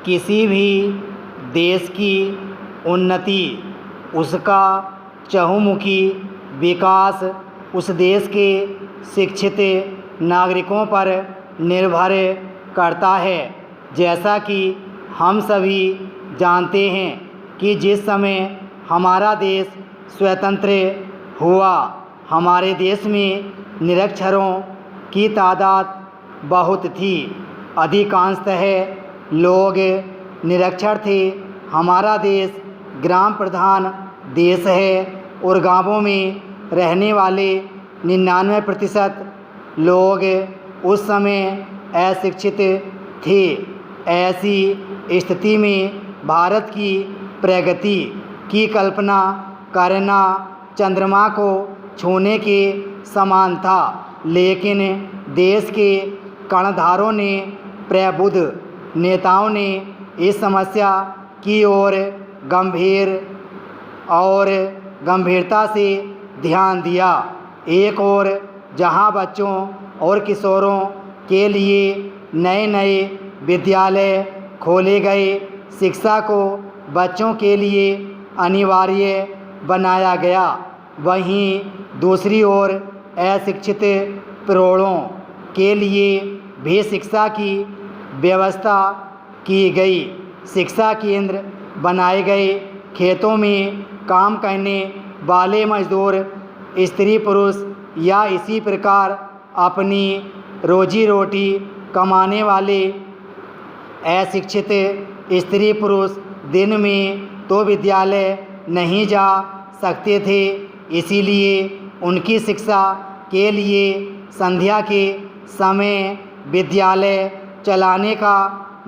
किसी भी देश की उन्नति, उसका चहुमुखी विकास उस देश के शिक्षित नागरिकों पर निर्भर करता है। जैसा कि हम सभी जानते हैं कि जिस समय हमारा देश स्वतंत्र हुआ, हमारे देश में निरक्षरों की तादाद बहुत थी। अधिकांशतः लोग निरक्षर थे। हमारा देश ग्राम प्रधान देश है और गांवों में रहने वाले 99% लोग उस समय अशिक्षित थे। ऐसी स्थिति में भारत की प्रगति की कल्पना करना चंद्रमा को छूने के समान था। लेकिन देश के कर्णधारों ने, प्रबुद्ध नेताओं ने इस समस्या की ओर गंभीरता से ध्यान दिया। एक ओर जहां बच्चों और किशोरों के लिए नए नए विद्यालय खोले गए, शिक्षा को बच्चों के लिए अनिवार्य बनाया गया, वहीं दूसरी ओर अशिक्षित प्रौढ़ों के लिए भी शिक्षा की व्यवस्था की गई। शिक्षा केंद्र बनाए गए। खेतों में काम करने वाले मजदूर, स्त्री पुरुष या इसी प्रकार अपनी रोजी रोटी कमाने वाले अशिक्षित स्त्री पुरुष दिन में तो विद्यालय नहीं जा सकते थे। इसीलिए उनकी शिक्षा के लिए संध्या के समय विद्यालय चलाने का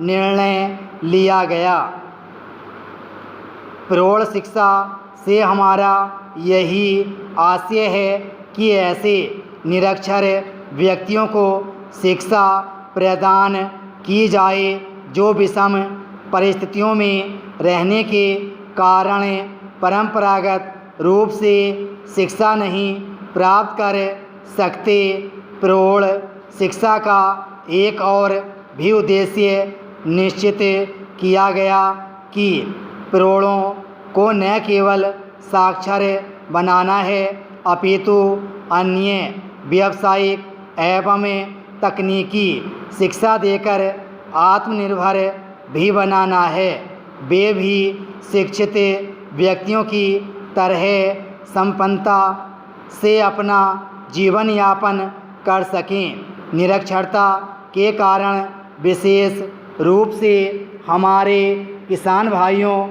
निर्णय लिया गया। प्रौढ़ शिक्षा से हमारा यही आशय है कि ऐसे निरक्षर व्यक्तियों को शिक्षा प्रदान की जाए जो विषम परिस्थितियों में रहने के कारण परंपरागत रूप से शिक्षा नहीं प्राप्त कर सकते। प्रौढ़ शिक्षा का एक और भी उद्देश्य निश्चित किया गया कि प्रौढ़ों को न केवल साक्षर बनाना है, अपितु अन्य व्यावसायिक एवं तकनीकी शिक्षा देकर आत्मनिर्भर भी बनाना है। वे भी शिक्षित व्यक्तियों की तरह संपन्नता से अपना जीवन यापन कर सकें। निरक्षरता के कारण विशेष रूप से हमारे किसान भाइयों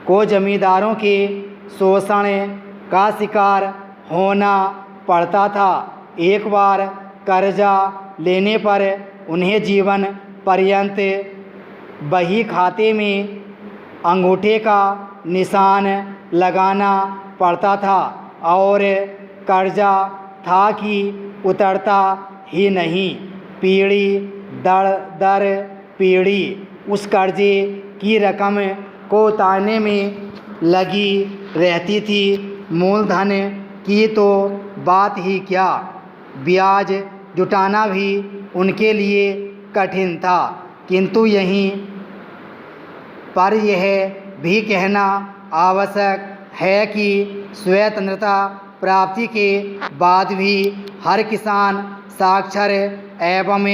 को जमींदारों के शोषण का शिकार होना पड़ता था। एक बार कर्जा लेने पर उन्हें जीवन पर्यंत बही खाते में अंगूठे का निशान लगाना पड़ता था और कर्जा था कि उतरता ही नहीं। पीढ़ी दर पीढ़ी उस कर्जे की रकम को उतारने में लगी रहती थी। मूलधन की तो बात ही क्या, ब्याज जुटाना भी उनके लिए कठिन था। किंतु यहीं पर यह भी कहना आवश्यक है कि स्वतंत्रता प्राप्ति के बाद भी हर किसान साक्षर एवं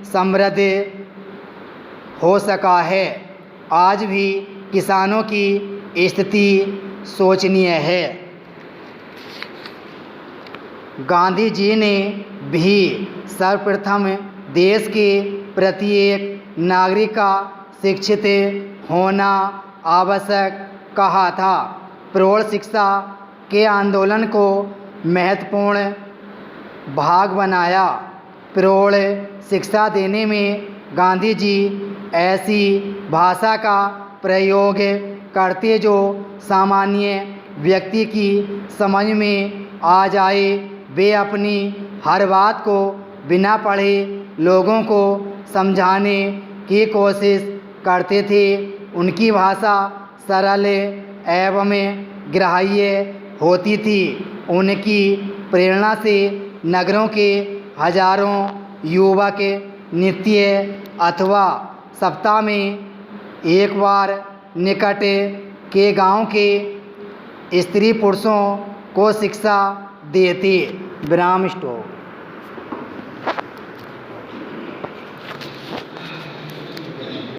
समृद्ध हो सका है। आज भी किसानों की स्थिति शोचनीय है। गांधी जी ने भी सर्वप्रथम देश के प्रत्येक नागरिक का शिक्षित होना आवश्यक कहा था। प्रौढ़ शिक्षा के आंदोलन को महत्वपूर्ण भाग बनाया। प्रौढ़ शिक्षा देने में गांधी जी ऐसी भाषा का प्रयोग करते जो सामान्य व्यक्ति की समझ में आ जाए। वे अपनी हर बात को बिना पढ़े लोगों को समझाने की कोशिश करते थे। उनकी भाषा सरल एवं ग्राह्य होती थी। उनकी प्रेरणा से नगरों के हजारों युवक नित्य अथवा सप्ताह में एक बार निकट के गांव के स्त्री पुरुषों को शिक्षा देते। विराम स्टॉप।